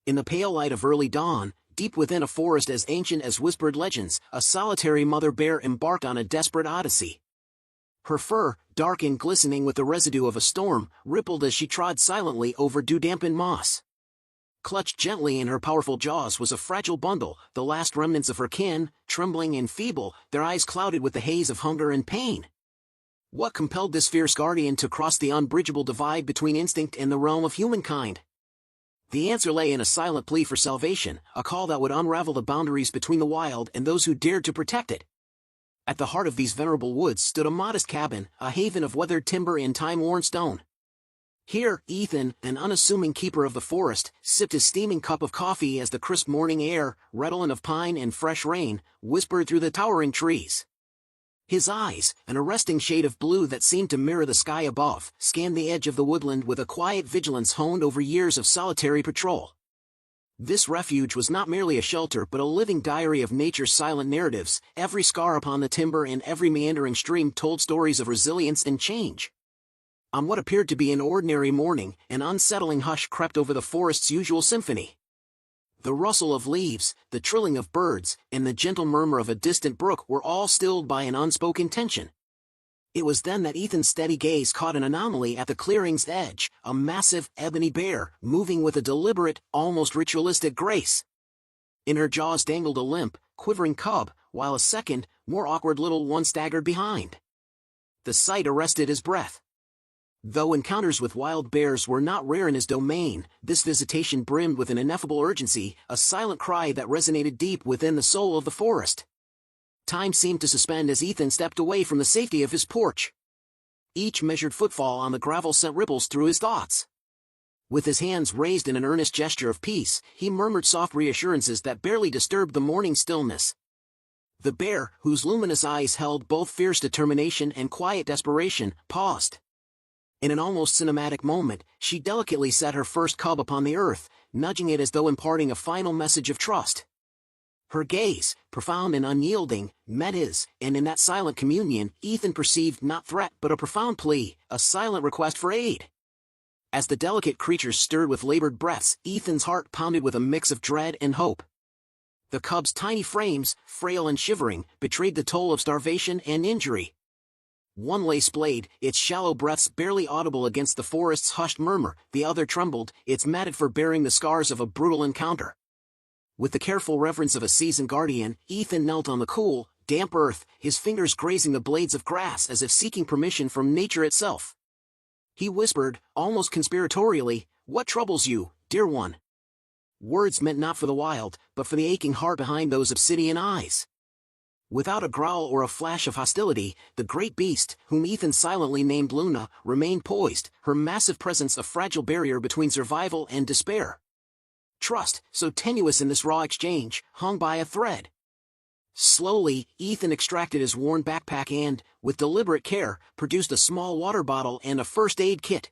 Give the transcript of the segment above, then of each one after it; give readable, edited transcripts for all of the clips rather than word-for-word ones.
In the pale light of early dawn, deep within a forest as ancient as whispered legends, a solitary mother bear embarked on a desperate odyssey. Her fur, dark and glistening with the residue of a storm, rippled as she trod silently over dew-dampened moss. Clutched gently in her powerful jaws was a fragile bundle, the last remnants of her kin, trembling and feeble, their eyes clouded with the haze of hunger and pain. What compelled this fierce guardian to cross the unbridgeable divide between instinct and the realm of humankind? The answer lay in a silent plea for salvation, a call that would unravel the boundaries between the wild and those who dared to protect it. At the heart of these venerable woods stood a modest cabin, a haven of weathered timber and time-worn stone. Here, Ethan, an unassuming keeper of the forest, sipped his steaming cup of coffee as the crisp morning air, redolent of pine and fresh rain, whispered through the towering trees. His eyes, an arresting shade of blue that seemed to mirror the sky above, scanned the edge of the woodland with a quiet vigilance honed over years of solitary patrol. This refuge was not merely a shelter but a living diary of nature's silent narratives. Every scar upon the timber and every meandering stream told stories of resilience and change. On what appeared to be an ordinary morning, an unsettling hush crept over the forest's usual symphony. The rustle of leaves, the trilling of birds, and the gentle murmur of a distant brook were all stilled by an unspoken tension. It was then that Ethan's steady gaze caught an anomaly at the clearing's edge, a massive, ebony bear, moving with a deliberate, almost ritualistic grace. In her jaws dangled a limp, quivering cub, while a second, more awkward little one staggered behind. The sight arrested his breath. Though encounters with wild bears were not rare in his domain, this visitation brimmed with an ineffable urgency, a silent cry that resonated deep within the soul of the forest. Time seemed to suspend as Ethan stepped away from the safety of his porch. Each measured footfall on the gravel sent ripples through his thoughts. With his hands raised in an earnest gesture of peace, he murmured soft reassurances that barely disturbed the morning stillness. The bear, whose luminous eyes held both fierce determination and quiet desperation, paused. In an almost cinematic moment, she delicately set her first cub upon the earth, nudging it as though imparting a final message of trust. Her gaze, profound and unyielding, met his, and in that silent communion, Ethan perceived not threat but a profound plea, a silent request for aid. As the delicate creature stirred with labored breaths, Ethan's heart pounded with a mix of dread and hope. The cub's tiny frames, frail and shivering, betrayed the toll of starvation and injury. One lay splayed, its shallow breaths barely audible against the forest's hushed murmur, the other trembled, its matted fur bearing the scars of a brutal encounter. With the careful reverence of a seasoned guardian, Ethan knelt on the cool, damp earth, his fingers grazing the blades of grass as if seeking permission from nature itself. He whispered, almost conspiratorially, "What troubles you, dear one?" Words meant not for the wild, but for the aching heart behind those obsidian eyes. Without a growl or a flash of hostility, the great beast, whom Ethan silently named Luna, remained poised, her massive presence a fragile barrier between survival and despair. Trust, so tenuous in this raw exchange, hung by a thread. Slowly, Ethan extracted his worn backpack and, with deliberate care, produced a small water bottle and a first aid kit.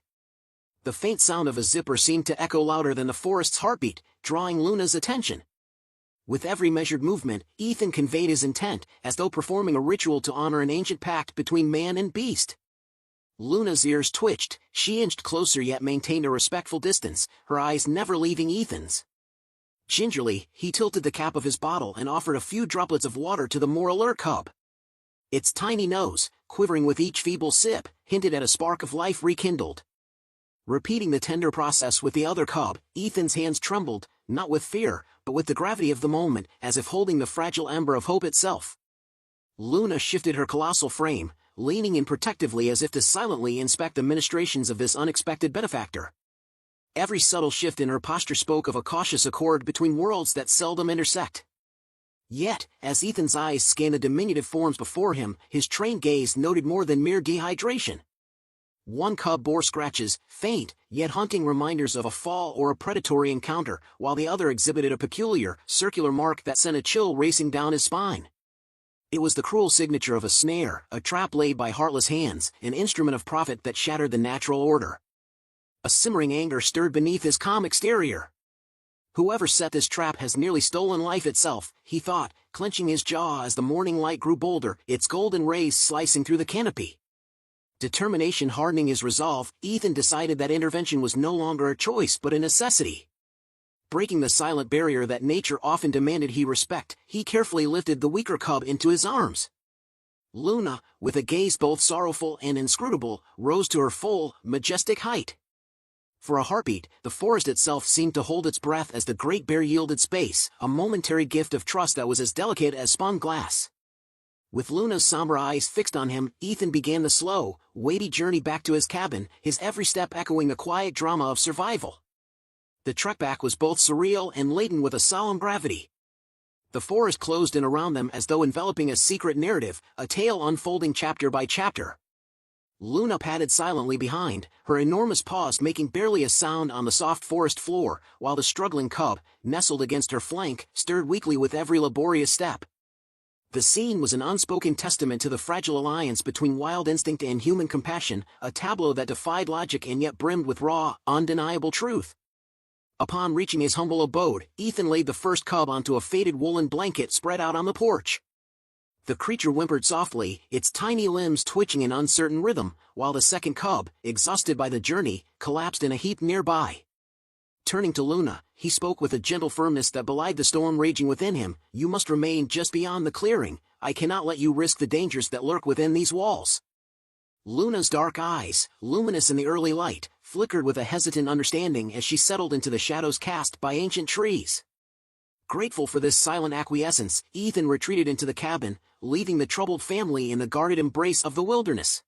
The faint sound of a zipper seemed to echo louder than the forest's heartbeat, drawing Luna's attention. With every measured movement, Ethan conveyed his intent, as though performing a ritual to honor an ancient pact between man and beast. Luna's ears twitched, she inched closer yet maintained a respectful distance, her eyes never leaving Ethan's. Gingerly, he tilted the cap of his bottle and offered a few droplets of water to the more alert cub. Its tiny nose, quivering with each feeble sip, hinted at a spark of life rekindled. Repeating the tender process with the other cub, Ethan's hands trembled, not with fear, but with the gravity of the moment, as if holding the fragile ember of hope itself. Luna shifted her colossal frame, leaning in protectively as if to silently inspect the ministrations of this unexpected benefactor. Every subtle shift in her posture spoke of a cautious accord between worlds that seldom intersect. Yet, as Ethan's eyes scanned the diminutive forms before him, his trained gaze noted more than mere dehydration. One cub bore scratches, faint, yet haunting reminders of a fall or a predatory encounter, while the other exhibited a peculiar, circular mark that sent a chill racing down his spine. It was the cruel signature of a snare, a trap laid by heartless hands, an instrument of profit that shattered the natural order. A simmering anger stirred beneath his calm exterior. Whoever set this trap has nearly stolen life itself, he thought, clenching his jaw as the morning light grew bolder, its golden rays slicing through the canopy. Determination hardening his resolve, Ethan decided that intervention was no longer a choice but a necessity. Breaking the silent barrier that nature often demanded he respect, he carefully lifted the weaker cub into his arms. Luna, with a gaze both sorrowful and inscrutable, rose to her full, majestic height. For a heartbeat, the forest itself seemed to hold its breath as the great bear yielded space, a momentary gift of trust that was as delicate as spun glass. With Luna's somber eyes fixed on him, Ethan began the slow, weighty journey back to his cabin, his every step echoing the quiet drama of survival. The trek back was both surreal and laden with a solemn gravity. The forest closed in around them as though enveloping a secret narrative, a tale unfolding chapter by chapter. Luna padded silently behind, her enormous paws making barely a sound on the soft forest floor, while the struggling cub, nestled against her flank, stirred weakly with every laborious step. The scene was an unspoken testament to the fragile alliance between wild instinct and human compassion, a tableau that defied logic and yet brimmed with raw, undeniable truth. Upon reaching his humble abode, Ethan laid the first cub onto a faded woolen blanket spread out on the porch. The creature whimpered softly, its tiny limbs twitching in uncertain rhythm, while the second cub, exhausted by the journey, collapsed in a heap nearby. Turning to Luna, he spoke with a gentle firmness that belied the storm raging within him. "You must remain just beyond the clearing. I cannot let you risk the dangers that lurk within these walls." Luna's dark eyes, luminous in the early light, flickered with a hesitant understanding as she settled into the shadows cast by ancient trees. Grateful for this silent acquiescence, Ethan retreated into the cabin, leaving the troubled family in the guarded embrace of the wilderness.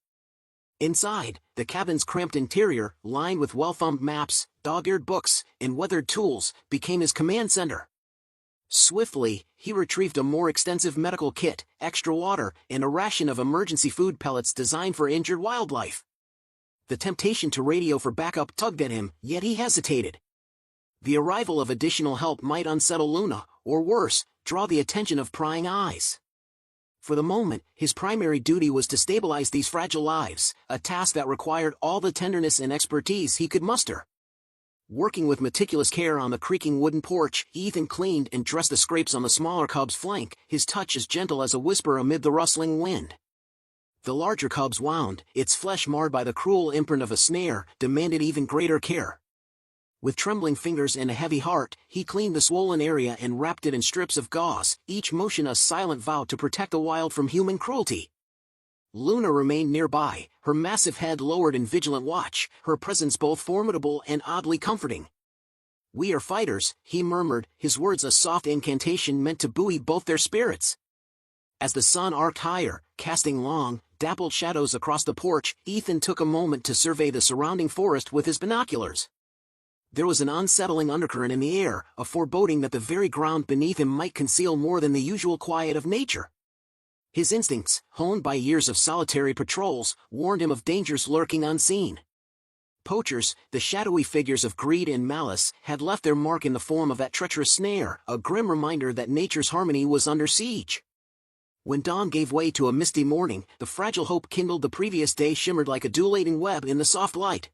Inside, the cabin's cramped interior, lined with well-thumbed maps, dog-eared books, and weathered tools, became his command center. Swiftly, he retrieved a more extensive medical kit, extra water, and a ration of emergency food pellets designed for injured wildlife. The temptation to radio for backup tugged at him, yet he hesitated. The arrival of additional help might unsettle Luna, or worse, draw the attention of prying eyes. For the moment, his primary duty was to stabilize these fragile lives, a task that required all the tenderness and expertise he could muster. Working with meticulous care on the creaking wooden porch, Ethan cleaned and dressed the scrapes on the smaller cub's flank, his touch as gentle as a whisper amid the rustling wind. The larger cub's wound, its flesh marred by the cruel imprint of a snare, demanded even greater care. With trembling fingers and a heavy heart, he cleaned the swollen area and wrapped it in strips of gauze, each motion a silent vow to protect the wild from human cruelty. Luna remained nearby, her massive head lowered in vigilant watch, her presence both formidable and oddly comforting. "We are fighters," he murmured, his words a soft incantation meant to buoy both their spirits. As the sun arced higher, casting long, dappled shadows across the porch, Ethan took a moment to survey the surrounding forest with his binoculars. There was an unsettling undercurrent in the air, a foreboding that the very ground beneath him might conceal more than the usual quiet of nature. His instincts, honed by years of solitary patrols, warned him of dangers lurking unseen. Poachers, the shadowy figures of greed and malice, had left their mark in the form of that treacherous snare, a grim reminder that nature's harmony was under siege. When dawn gave way to a misty morning, the fragile hope kindled the previous day shimmered like a dew-laden web in the soft light.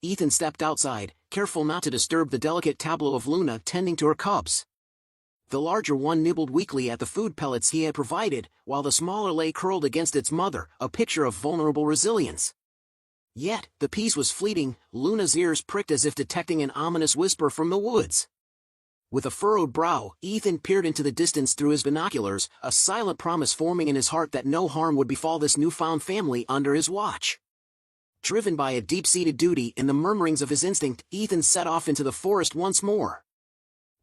Ethan stepped outside, careful not to disturb the delicate tableau of Luna tending to her cubs. The larger one nibbled weakly at the food pellets he had provided, while the smaller lay curled against its mother, a picture of vulnerable resilience. Yet, the peace was fleeting. Luna's ears pricked as if detecting an ominous whisper from the woods. With a furrowed brow, Ethan peered into the distance through his binoculars, a silent promise forming in his heart that no harm would befall this newfound family under his watch. Driven by a deep-seated duty and the murmurings of his instinct, Ethan set off into the forest once more.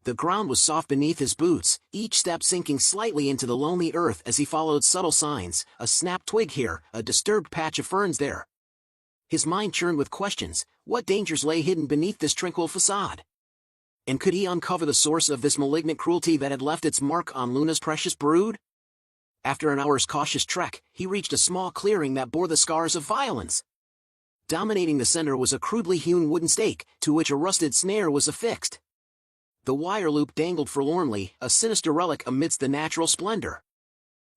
The ground was soft beneath his boots, each step sinking slightly into the lonely earth as he followed subtle signs, a snapped twig here, a disturbed patch of ferns there. His mind churned with questions. What dangers lay hidden beneath this tranquil facade? And could he uncover the source of this malignant cruelty that had left its mark on Luna's precious brood? After an hour's cautious trek, he reached a small clearing that bore the scars of violence. Dominating the center was a crudely hewn wooden stake, to which a rusted snare was affixed. The wire loop dangled forlornly, a sinister relic amidst the natural splendor.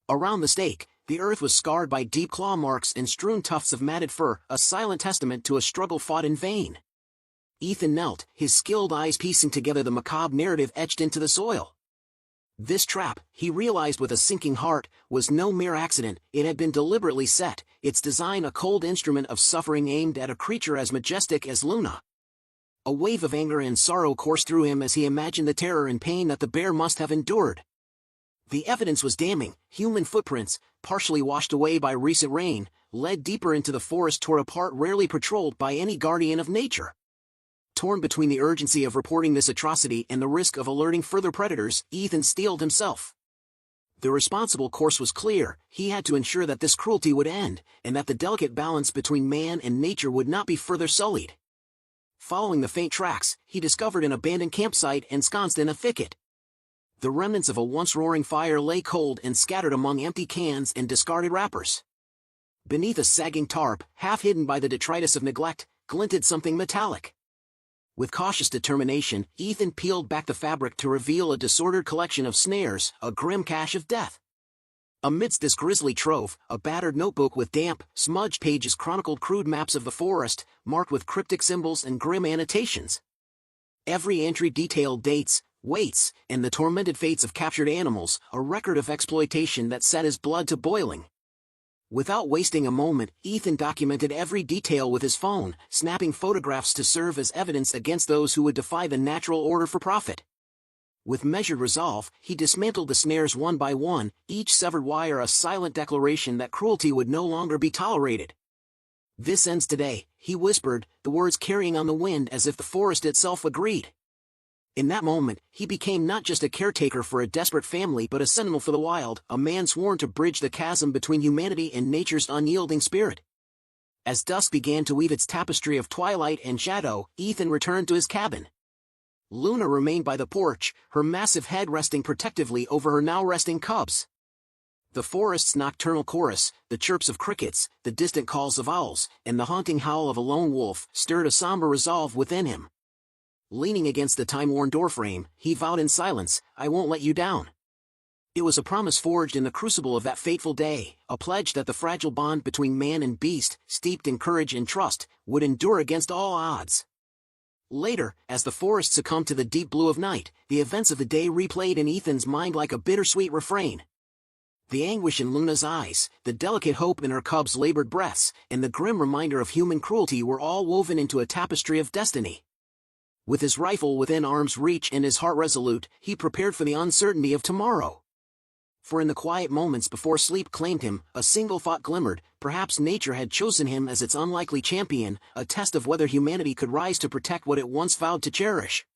Around the stake, the earth was scarred by deep claw marks and strewn tufts of matted fur, a silent testament to a struggle fought in vain. Ethan knelt, his skilled eyes piecing together the macabre narrative etched into the soil. This trap, he realized with a sinking heart, was no mere accident. It had been deliberately set, its design a cold instrument of suffering aimed at a creature as majestic as Luna. A wave of anger and sorrow coursed through him as he imagined the terror and pain that the bear must have endured. The evidence was damning. Human footprints, partially washed away by recent rain, led deeper into the forest toward a part rarely patrolled by any guardian of nature. Torn between the urgency of reporting this atrocity and the risk of alerting further predators, Ethan steeled himself. The responsible course was clear. He had to ensure that this cruelty would end, and that the delicate balance between man and nature would not be further sullied. Following the faint tracks, he discovered an abandoned campsite ensconced in a thicket. The remnants of a once roaring fire lay cold and scattered among empty cans and discarded wrappers. Beneath a sagging tarp, half hidden by the detritus of neglect, glinted something metallic. With cautious determination, Ethan peeled back the fabric to reveal a disordered collection of snares, a grim cache of death. Amidst this grisly trove, a battered notebook with damp, smudged pages chronicled crude maps of the forest, marked with cryptic symbols and grim annotations. Every entry detailed dates, weights, and the tormented fates of captured animals, a record of exploitation that set his blood to boiling. Without wasting a moment, Ethan documented every detail with his phone, snapping photographs to serve as evidence against those who would defy the natural order for profit. With measured resolve, he dismantled the snares one by one, each severed wire a silent declaration that cruelty would no longer be tolerated. "This ends today," he whispered, the words carrying on the wind as if the forest itself agreed. In that moment, he became not just a caretaker for a desperate family but a sentinel for the wild, a man sworn to bridge the chasm between humanity and nature's unyielding spirit. As dusk began to weave its tapestry of twilight and shadow, Ethan returned to his cabin. Luna remained by the porch, her massive head resting protectively over her now resting cubs. The forest's nocturnal chorus, the chirps of crickets, the distant calls of owls, and the haunting howl of a lone wolf, stirred a somber resolve within him. Leaning against the time-worn doorframe, he vowed in silence, "I won't let you down." It was a promise forged in the crucible of that fateful day, a pledge that the fragile bond between man and beast, steeped in courage and trust, would endure against all odds. Later, as the forest succumbed to the deep blue of night, the events of the day replayed in Ethan's mind like a bittersweet refrain. The anguish in Luna's eyes, the delicate hope in her cubs' labored breaths, and the grim reminder of human cruelty were all woven into a tapestry of destiny. With his rifle within arm's reach and his heart resolute, he prepared for the uncertainty of tomorrow. For in the quiet moments before sleep claimed him, a single thought glimmered: perhaps nature had chosen him as its unlikely champion, a test of whether humanity could rise to protect what it once vowed to cherish.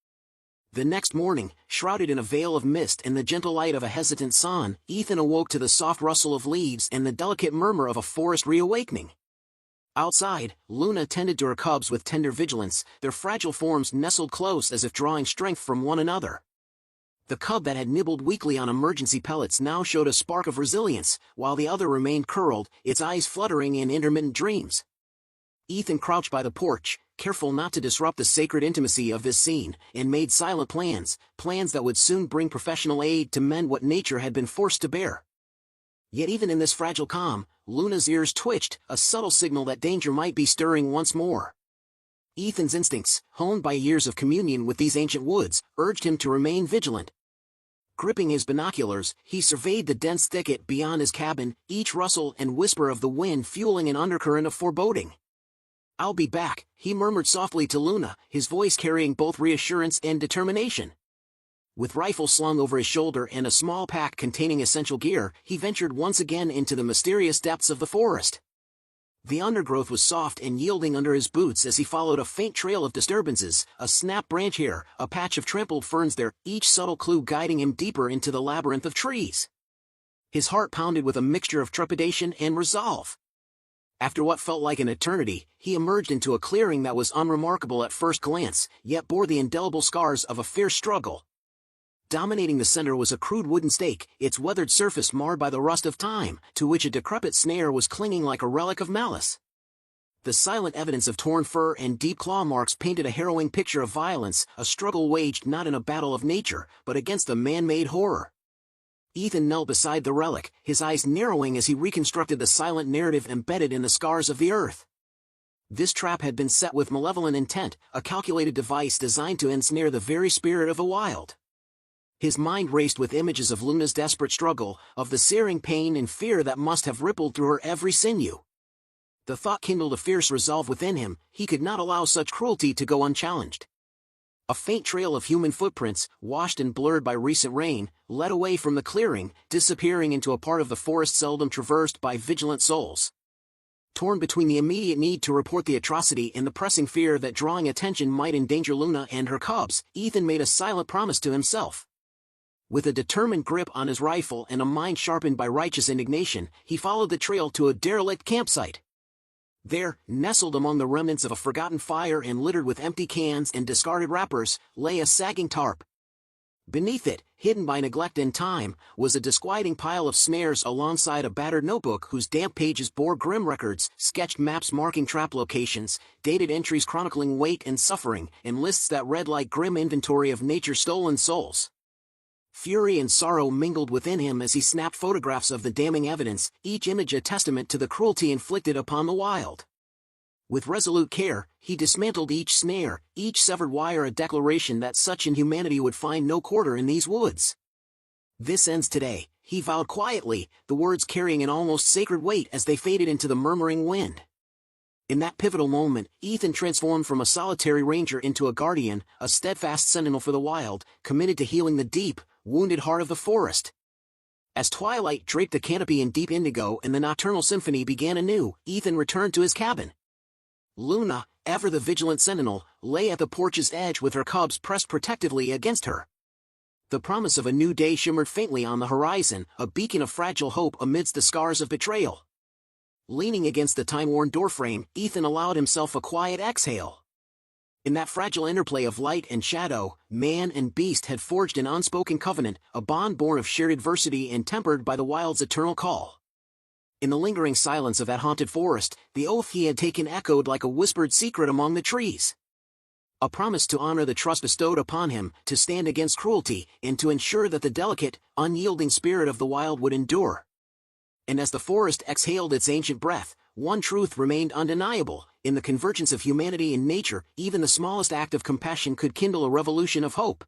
The next morning, shrouded in a veil of mist and the gentle light of a hesitant sun, Ethan awoke to the soft rustle of leaves and the delicate murmur of a forest reawakening. Outside, Luna tended to her cubs with tender vigilance, their fragile forms nestled close as if drawing strength from one another. The cub that had nibbled weakly on emergency pellets now showed a spark of resilience, while the other remained curled, its eyes fluttering in intermittent dreams. Ethan crouched by the porch, careful not to disrupt the sacred intimacy of this scene, and made silent plans that would soon bring professional aid to mend what nature had been forced to bear. Yet even in this fragile calm, Luna's ears twitched, a subtle signal that danger might be stirring once more. Ethan's instincts, honed by years of communion with these ancient woods, urged him to remain vigilant. Gripping his binoculars, he surveyed the dense thicket beyond his cabin, each rustle and whisper of the wind fueling an undercurrent of foreboding. "I'll be back," he murmured softly to Luna, his voice carrying both reassurance and determination. With rifle slung over his shoulder and a small pack containing essential gear, he ventured once again into the mysterious depths of the forest. The undergrowth was soft and yielding under his boots as he followed a faint trail of disturbances, a snapped branch here, a patch of trampled ferns there, each subtle clue guiding him deeper into the labyrinth of trees. His heart pounded with a mixture of trepidation and resolve. After what felt like an eternity, he emerged into a clearing that was unremarkable at first glance, yet bore the indelible scars of a fierce struggle. Dominating the center was a crude wooden stake, its weathered surface marred by the rust of time, to which a decrepit snare was clinging like a relic of malice. The silent evidence of torn fur and deep claw marks painted a harrowing picture of violence, a struggle waged not in a battle of nature, but against a man-made horror. Ethan knelt beside the relic, his eyes narrowing as he reconstructed the silent narrative embedded in the scars of the earth. This trap had been set with malevolent intent, a calculated device designed to ensnare the very spirit of the wild. His mind raced with images of Luna's desperate struggle, of the searing pain and fear that must have rippled through her every sinew. The thought kindled a fierce resolve within him: he could not allow such cruelty to go unchallenged. A faint trail of human footprints, washed and blurred by recent rain, led away from the clearing, disappearing into a part of the forest seldom traversed by vigilant souls. Torn between the immediate need to report the atrocity and the pressing fear that drawing attention might endanger Luna and her cubs, Ethan made a silent promise to himself. With a determined grip on his rifle and a mind sharpened by righteous indignation, he followed the trail to a derelict campsite. There, nestled among the remnants of a forgotten fire and littered with empty cans and discarded wrappers, lay a sagging tarp. Beneath it, hidden by neglect and time, was a disquieting pile of snares alongside a battered notebook whose damp pages bore grim records, sketched maps marking trap locations, dated entries chronicling weight and suffering, and lists that read like grim inventory of nature's stolen souls. Fury and sorrow mingled within him as he snapped photographs of the damning evidence, each image a testament to the cruelty inflicted upon the wild. With resolute care, he dismantled each snare, each severed wire a declaration that such inhumanity would find no quarter in these woods. "This ends today," he vowed quietly, the words carrying an almost sacred weight as they faded into the murmuring wind. In that pivotal moment, Ethan transformed from a solitary ranger into a guardian, a steadfast sentinel for the wild, committed to healing the deep, wounded heart of the forest. As twilight draped the canopy in deep indigo and the nocturnal symphony began anew, Ethan returned to his cabin. Luna, ever the vigilant sentinel, lay at the porch's edge with her cubs pressed protectively against her. The promise of a new day shimmered faintly on the horizon, a beacon of fragile hope amidst the scars of betrayal. Leaning against the time-worn doorframe, Ethan allowed himself a quiet exhale. In that fragile interplay of light and shadow, man and beast had forged an unspoken covenant, a bond born of shared adversity and tempered by the wild's eternal call. In the lingering silence of that haunted forest, the oath he had taken echoed like a whispered secret among the trees. A promise to honor the trust bestowed upon him, to stand against cruelty, and to ensure that the delicate, unyielding spirit of the wild would endure. And as the forest exhaled its ancient breath, one truth remained undeniable: in the convergence of humanity and nature, even the smallest act of compassion could kindle a revolution of hope.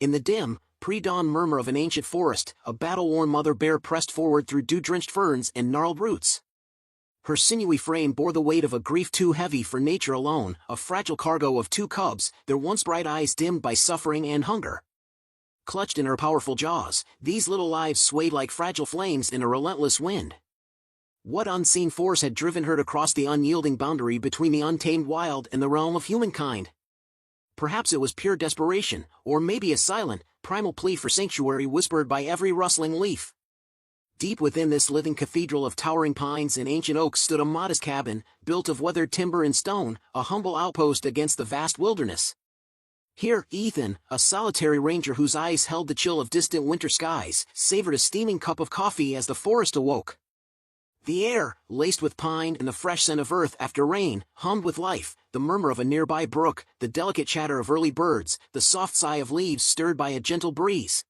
In the dim, pre-dawn murmur of an ancient forest, a battle-worn mother bear pressed forward through dew-drenched ferns and gnarled roots. Her sinewy frame bore the weight of a grief too heavy for nature alone, a fragile cargo of two cubs, their once bright eyes dimmed by suffering and hunger. Clutched in her powerful jaws, these little lives swayed like fragile flames in a relentless wind. What unseen force had driven her to cross the unyielding boundary between the untamed wild and the realm of humankind? Perhaps it was pure desperation, or maybe a silent, primal plea for sanctuary whispered by every rustling leaf. Deep within this living cathedral of towering pines and ancient oaks stood a modest cabin, built of weathered timber and stone, a humble outpost against the vast wilderness. Here, Ethan, a solitary ranger whose eyes held the chill of distant winter skies, savored a steaming cup of coffee as the forest awoke. The air, laced with pine and the fresh scent of earth after rain, hummed with life, the murmur of a nearby brook, the delicate chatter of early birds, the soft sigh of leaves stirred by a gentle breeze.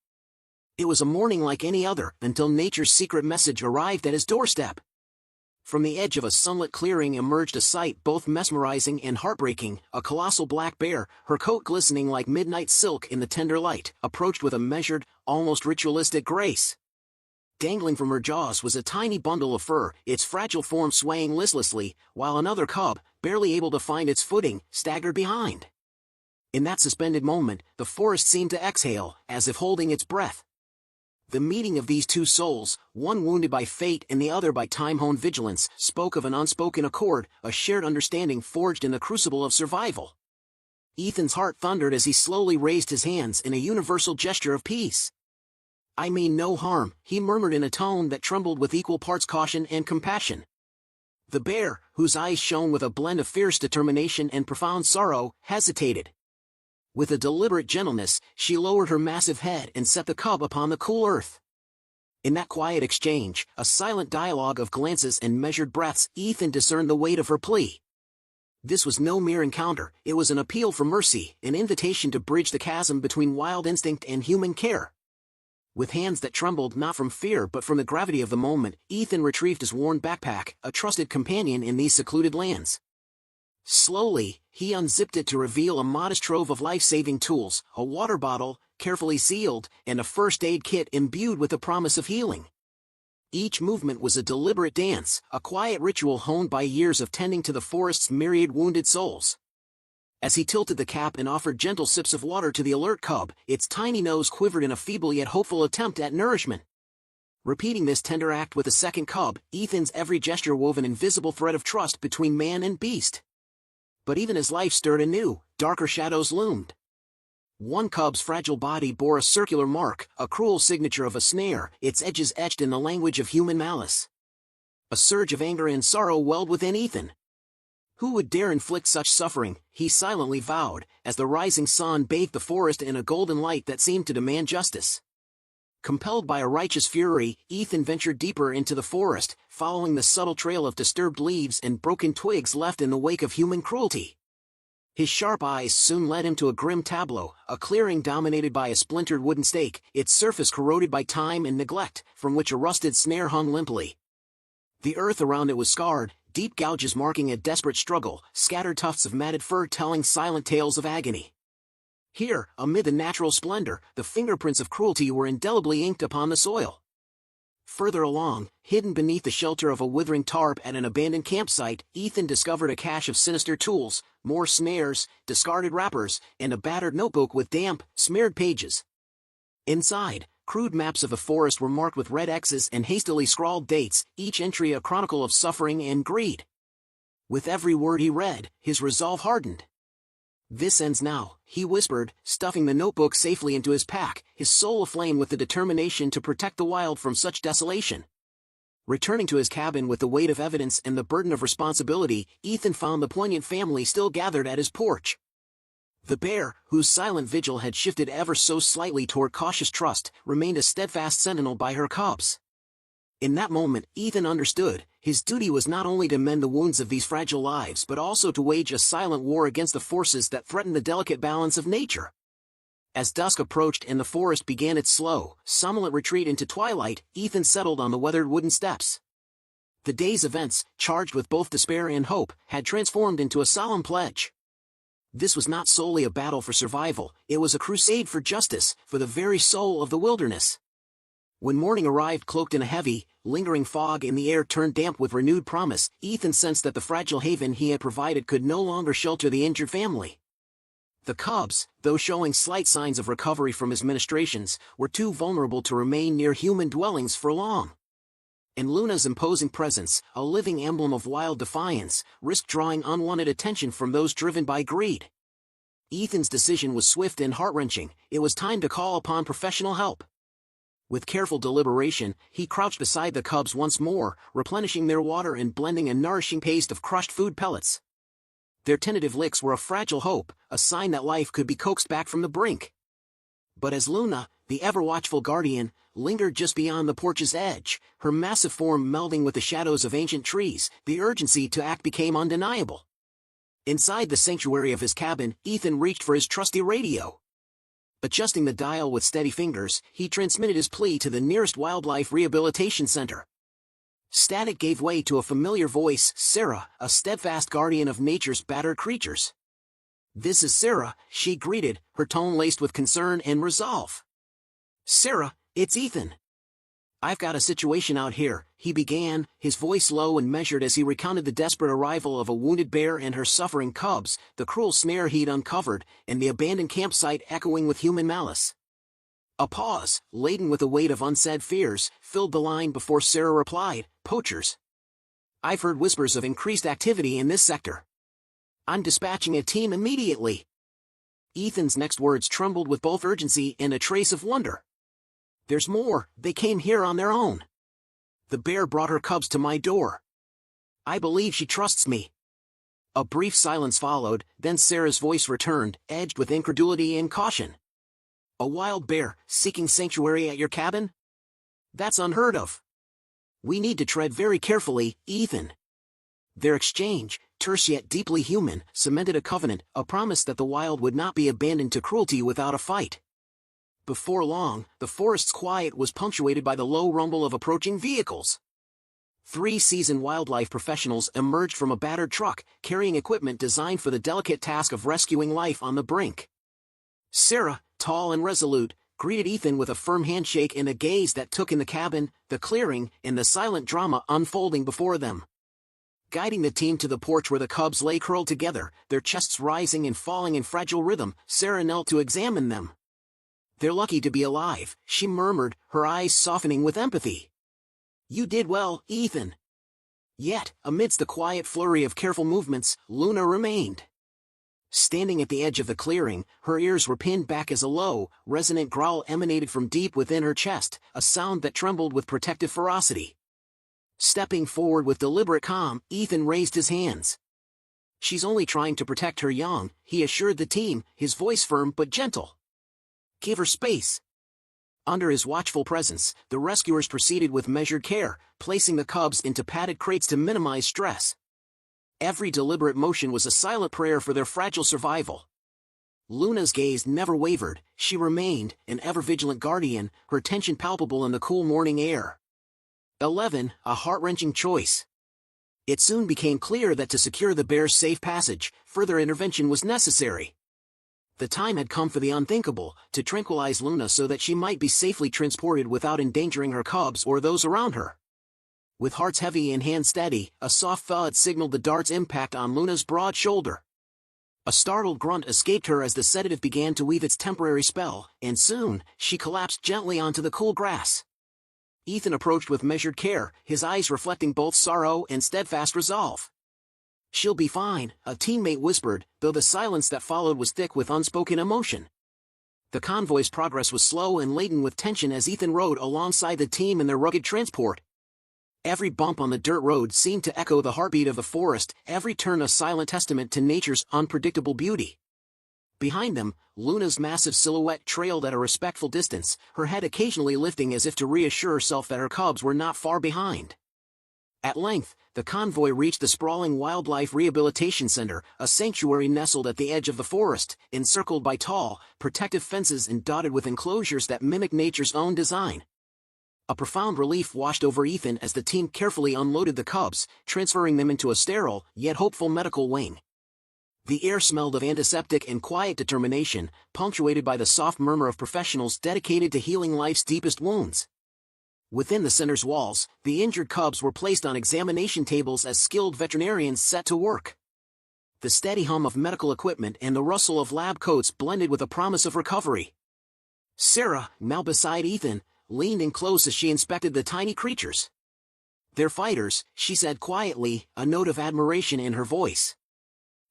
It was a morning like any other, until nature's secret message arrived at his doorstep. From the edge of a sunlit clearing emerged a sight both mesmerizing and heartbreaking: a colossal black bear, her coat glistening like midnight silk in the tender light, approached with a measured, almost ritualistic grace. Dangling from her jaws was a tiny bundle of fur, its fragile form swaying listlessly, while another cub, barely able to find its footing, staggered behind. In that suspended moment, the forest seemed to exhale, as if holding its breath. The meeting of these two souls, one wounded by fate and the other by time-honed vigilance, spoke of an unspoken accord, a shared understanding forged in the crucible of survival. Ethan's heart thundered as he slowly raised his hands in a universal gesture of peace. "I mean no harm," he murmured in a tone that trembled with equal parts caution and compassion. The bear, whose eyes shone with a blend of fierce determination and profound sorrow, hesitated. With a deliberate gentleness, she lowered her massive head and set the cub upon the cool earth. In that quiet exchange, a silent dialogue of glances and measured breaths, Ethan discerned the weight of her plea. This was no mere encounter, it was an appeal for mercy, an invitation to bridge the chasm between wild instinct and human care. With hands that trembled not from fear but from the gravity of the moment, Ethan retrieved his worn backpack, a trusted companion in these secluded lands. Slowly, he unzipped it to reveal a modest trove of life-saving tools, a water bottle, carefully sealed, and a first aid kit imbued with the promise of healing. Each movement was a deliberate dance, a quiet ritual honed by years of tending to the forest's myriad wounded souls. As he tilted the cap and offered gentle sips of water to the alert cub, its tiny nose quivered in a feeble yet hopeful attempt at nourishment. Repeating this tender act with a second cub, Ethan's every gesture wove an invisible thread of trust between man and beast. But even as life stirred anew, darker shadows loomed. One cub's fragile body bore a circular mark, a cruel signature of a snare, its edges etched in the language of human malice. A surge of anger and sorrow welled within Ethan. Who would dare inflict such suffering, he silently vowed, as the rising sun bathed the forest in a golden light that seemed to demand justice. Compelled by a righteous fury, Ethan ventured deeper into the forest, following the subtle trail of disturbed leaves and broken twigs left in the wake of human cruelty. His sharp eyes soon led him to a grim tableau, a clearing dominated by a splintered wooden stake, its surface corroded by time and neglect, from which a rusted snare hung limply. The earth around it was scarred, deep gouges marking a desperate struggle, scattered tufts of matted fur telling silent tales of agony. Here, amid the natural splendor, the fingerprints of cruelty were indelibly inked upon the soil. Further along, hidden beneath the shelter of a withering tarp at an abandoned campsite, Ethan discovered a cache of sinister tools, more snares, discarded wrappers, and a battered notebook with damp, smeared pages. Inside, crude maps of the forest were marked with red X's and hastily scrawled dates, each entry a chronicle of suffering and greed. With every word he read, his resolve hardened. "This ends now," he whispered, stuffing the notebook safely into his pack, his soul aflame with the determination to protect the wild from such desolation. Returning to his cabin with the weight of evidence and the burden of responsibility, Ethan found the poignant family still gathered at his porch. The bear, whose silent vigil had shifted ever so slightly toward cautious trust, remained a steadfast sentinel by her cubs. In that moment, Ethan understood, his duty was not only to mend the wounds of these fragile lives but also to wage a silent war against the forces that threatened the delicate balance of nature. As dusk approached and the forest began its slow, somnolent retreat into twilight, Ethan settled on the weathered wooden steps. The day's events, charged with both despair and hope, had transformed into a solemn pledge. This was not solely a battle for survival, it was a crusade for justice, for the very soul of the wilderness. When morning arrived cloaked in a heavy, lingering fog and the air turned damp with renewed promise, Ethan sensed that the fragile haven he had provided could no longer shelter the injured family. The cubs, though showing slight signs of recovery from his ministrations, were too vulnerable to remain near human dwellings for long. And Luna's imposing presence, a living emblem of wild defiance, risked drawing unwanted attention from those driven by greed. Ethan's decision was swift and heart-wrenching. It was time to call upon professional help. With careful deliberation, he crouched beside the cubs once more, replenishing their water and blending a nourishing paste of crushed food pellets. Their tentative licks were a fragile hope, a sign that life could be coaxed back from the brink. But as Luna, the ever-watchful guardian, lingered just beyond the porch's edge, her massive form melding with the shadows of ancient trees, the urgency to act became undeniable. Inside the sanctuary of his cabin, Ethan reached for his trusty radio. Adjusting the dial with steady fingers, he transmitted his plea to the nearest wildlife rehabilitation center. Static gave way to a familiar voice, Sarah, a steadfast guardian of nature's battered creatures. "This is Sarah," she greeted, her tone laced with concern and resolve. "Sarah, it's Ethan. I've got a situation out here," he began, his voice low and measured as he recounted the desperate arrival of a wounded bear and her suffering cubs, the cruel snare he'd uncovered, and the abandoned campsite echoing with human malice. A pause, laden with the weight of unsaid fears, filled the line before Sarah replied, "Poachers. I've heard whispers of increased activity in this sector. I'm dispatching a team immediately." Ethan's next words trembled with both urgency and a trace of wonder. "There's more, they came here on their own. The bear brought her cubs to my door. I believe she trusts me." A brief silence followed, then Sarah's voice returned, edged with incredulity and caution. "A wild bear, seeking sanctuary at your cabin? That's unheard of. We need to tread very carefully, Ethan." Their exchange, terse yet deeply human, cemented a covenant, a promise that the wild would not be abandoned to cruelty without a fight. Before long, the forest's quiet was punctuated by the low rumble of approaching vehicles. 3 seasoned wildlife professionals emerged from a battered truck, carrying equipment designed for the delicate task of rescuing life on the brink. Sarah, tall and resolute, greeted Ethan with a firm handshake and a gaze that took in the cabin, the clearing, and the silent drama unfolding before them. Guiding the team to the porch where the cubs lay curled together, their chests rising and falling in fragile rhythm, Sarah knelt to examine them. "They're lucky to be alive," she murmured, her eyes softening with empathy. "You did well, Ethan." Yet, amidst the quiet flurry of careful movements, Luna remained. Standing at the edge of the clearing, her ears were pinned back as a low, resonant growl emanated from deep within her chest, a sound that trembled with protective ferocity. Stepping forward with deliberate calm, Ethan raised his hands. "She's only trying to protect her young," he assured the team, his voice firm but gentle. "Give her space." Under his watchful presence, the rescuers proceeded with measured care, placing the cubs into padded crates to minimize stress. Every deliberate motion was a silent prayer for their fragile survival. Luna's gaze never wavered, she remained, an ever-vigilant guardian, her tension palpable in the cool morning air. 11. A heart-wrenching choice. It soon became clear that to secure the bear's safe passage, further intervention was necessary. The time had come for the unthinkable, to tranquilize Luna so that she might be safely transported without endangering her cubs or those around her. With hearts heavy and hands steady, a soft thud signaled the dart's impact on Luna's broad shoulder. A startled grunt escaped her as the sedative began to weave its temporary spell, and soon, she collapsed gently onto the cool grass. Ethan approached with measured care, his eyes reflecting both sorrow and steadfast resolve. "She'll be fine," a teammate whispered, though the silence that followed was thick with unspoken emotion. The convoy's progress was slow and laden with tension as Ethan rode alongside the team in their rugged transport. Every bump on the dirt road seemed to echo the heartbeat of the forest, every turn a silent testament to nature's unpredictable beauty. Behind them, Luna's massive silhouette trailed at a respectful distance, her head occasionally lifting as if to reassure herself that her cubs were not far behind. At length, the convoy reached the sprawling Wildlife Rehabilitation Center, a sanctuary nestled at the edge of the forest, encircled by tall, protective fences and dotted with enclosures that mimic nature's own design. A profound relief washed over Ethan as the team carefully unloaded the cubs, transferring them into a sterile, yet hopeful medical wing. The air smelled of antiseptic and quiet determination, punctuated by the soft murmur of professionals dedicated to healing life's deepest wounds. Within the center's walls, the injured cubs were placed on examination tables as skilled veterinarians set to work. The steady hum of medical equipment and the rustle of lab coats blended with a promise of recovery. Sarah, now beside Ethan, leaned in close as she inspected the tiny creatures. "They're fighters," she said quietly, a note of admiration in her voice.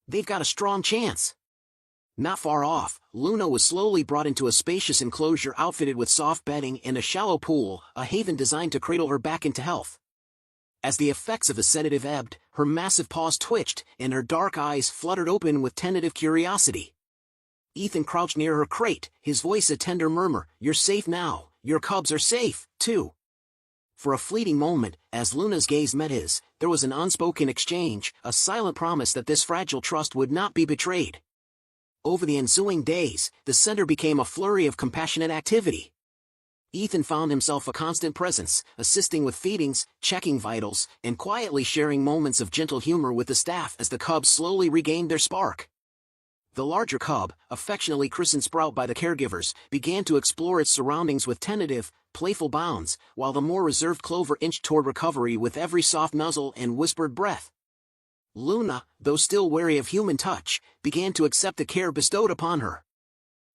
"They've got a strong chance." Not far off, Luna was slowly brought into a spacious enclosure outfitted with soft bedding and a shallow pool, a haven designed to cradle her back into health. As the effects of the sedative ebbed, her massive paws twitched, and her dark eyes fluttered open with tentative curiosity. Ethan crouched near her crate, his voice a tender murmur, "You're safe now. Your cubs are safe, too." For a fleeting moment, as Luna's gaze met his, there was an unspoken exchange, a silent promise that this fragile trust would not be betrayed. Over the ensuing days, the center became a flurry of compassionate activity. Ethan found himself a constant presence, assisting with feedings, checking vitals, and quietly sharing moments of gentle humor with the staff as the cubs slowly regained their spark. The larger cub, affectionately christened Sprout by the caregivers, began to explore its surroundings with tentative, playful bounds, while the more reserved Clover inched toward recovery with every soft nuzzle and whispered breath. Luna, though still wary of human touch, began to accept the care bestowed upon her.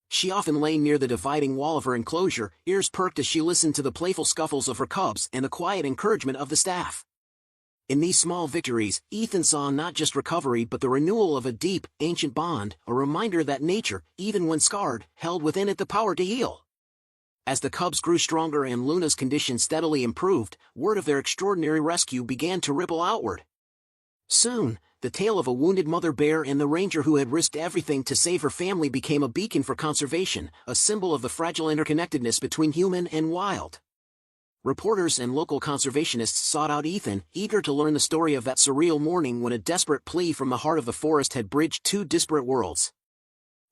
She often lay near the dividing wall of her enclosure, ears perked as she listened to the playful scuffles of her cubs and the quiet encouragement of the staff. In these small victories, Ethan saw not just recovery but the renewal of a deep, ancient bond, a reminder that nature, even when scarred, held within it the power to heal. As the cubs grew stronger and Luna's condition steadily improved, word of their extraordinary rescue began to ripple outward. Soon, the tale of a wounded mother bear and the ranger who had risked everything to save her family became a beacon for conservation, a symbol of the fragile interconnectedness between human and wild. Reporters and local conservationists sought out Ethan, eager to learn the story of that surreal morning when a desperate plea from the heart of the forest had bridged two disparate worlds.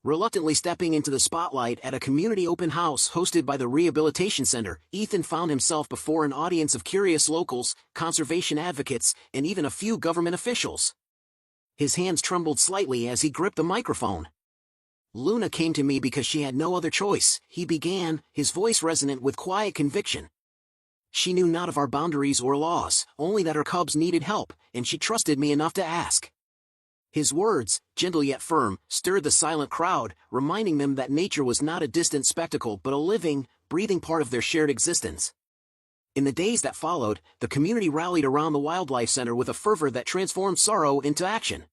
Reluctantly stepping into the spotlight at a community open house hosted by the Rehabilitation Center, Ethan found himself before an audience of curious locals, conservation advocates, and even a few government officials. His hands trembled slightly as he gripped the microphone. "Luna came to me because she had no other choice," he began, his voice resonant with quiet conviction. She knew not of our boundaries or laws, only that her cubs needed help, and she trusted me enough to ask. His words, gentle yet firm, stirred the silent crowd, reminding them that nature was not a distant spectacle but a living, breathing part of their shared existence. In the days that followed, the community rallied around the Wildlife Center with a fervor that transformed sorrow into action.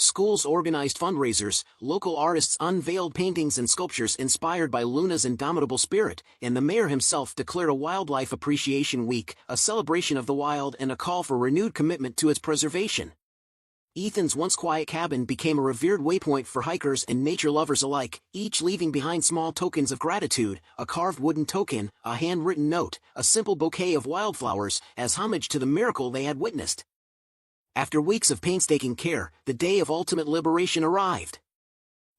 Schools organized fundraisers, local artists unveiled paintings and sculptures inspired by Luna's indomitable spirit, and the mayor himself declared a Wildlife Appreciation Week, a celebration of the wild and a call for renewed commitment to its preservation. Ethan's once quiet cabin became a revered waypoint for hikers and nature lovers alike, each leaving behind small tokens of gratitude, a carved wooden token, a handwritten note, a simple bouquet of wildflowers, as homage to the miracle they had witnessed. After weeks of painstaking care, the day of ultimate liberation arrived.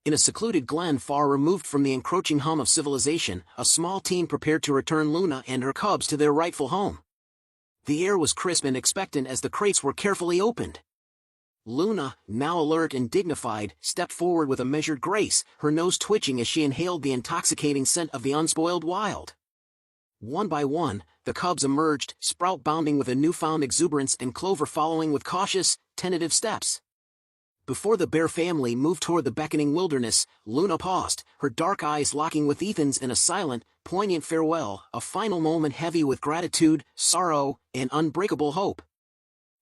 In a secluded glen far removed from the encroaching hum of civilization, a small team prepared to return Luna and her cubs to their rightful home. The air was crisp and expectant as the crates were carefully opened. Luna, now alert and dignified, stepped forward with a measured grace, her nose twitching as she inhaled the intoxicating scent of the unspoiled wild. One by one, the cubs emerged, Sprout bounding with a newfound exuberance and Clover following with cautious, tentative steps. Before the bear family moved toward the beckoning wilderness, Luna paused, her dark eyes locking with Ethan's in a silent, poignant farewell, a final moment heavy with gratitude, sorrow, and unbreakable hope.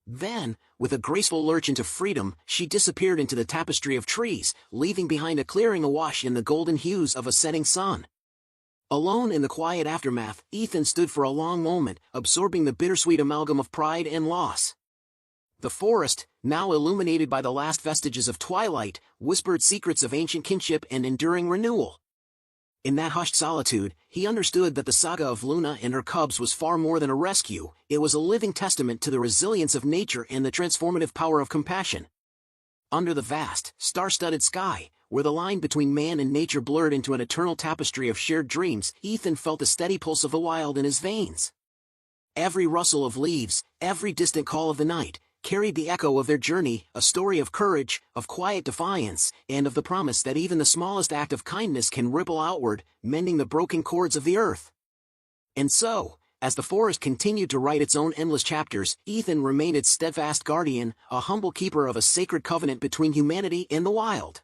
Then, with a graceful lurch into freedom, she disappeared into the tapestry of trees, leaving behind a clearing awash in the golden hues of a setting sun. Alone in the quiet aftermath, Ethan stood for a long moment, absorbing the bittersweet amalgam of pride and loss. The forest, now illuminated by the last vestiges of twilight, whispered secrets of ancient kinship and enduring renewal. In that hushed solitude, he understood that the saga of Luna and her cubs was far more than a rescue, it was a living testament to the resilience of nature and the transformative power of compassion. Under the vast, star-studded sky, where the line between man and nature blurred into an eternal tapestry of shared dreams, Ethan felt the steady pulse of the wild in his veins. Every rustle of leaves, every distant call of the night, carried the echo of their journey, a story of courage, of quiet defiance, and of the promise that even the smallest act of kindness can ripple outward, mending the broken cords of the earth. And so, as the forest continued to write its own endless chapters, Ethan remained its steadfast guardian, a humble keeper of a sacred covenant between humanity and the wild.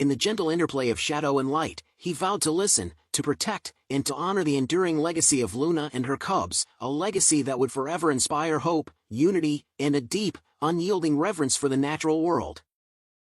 In the gentle interplay of shadow and light, he vowed to listen, to protect, and to honor the enduring legacy of Luna and her cubs, a legacy that would forever inspire hope, unity, and a deep, unyielding reverence for the natural world.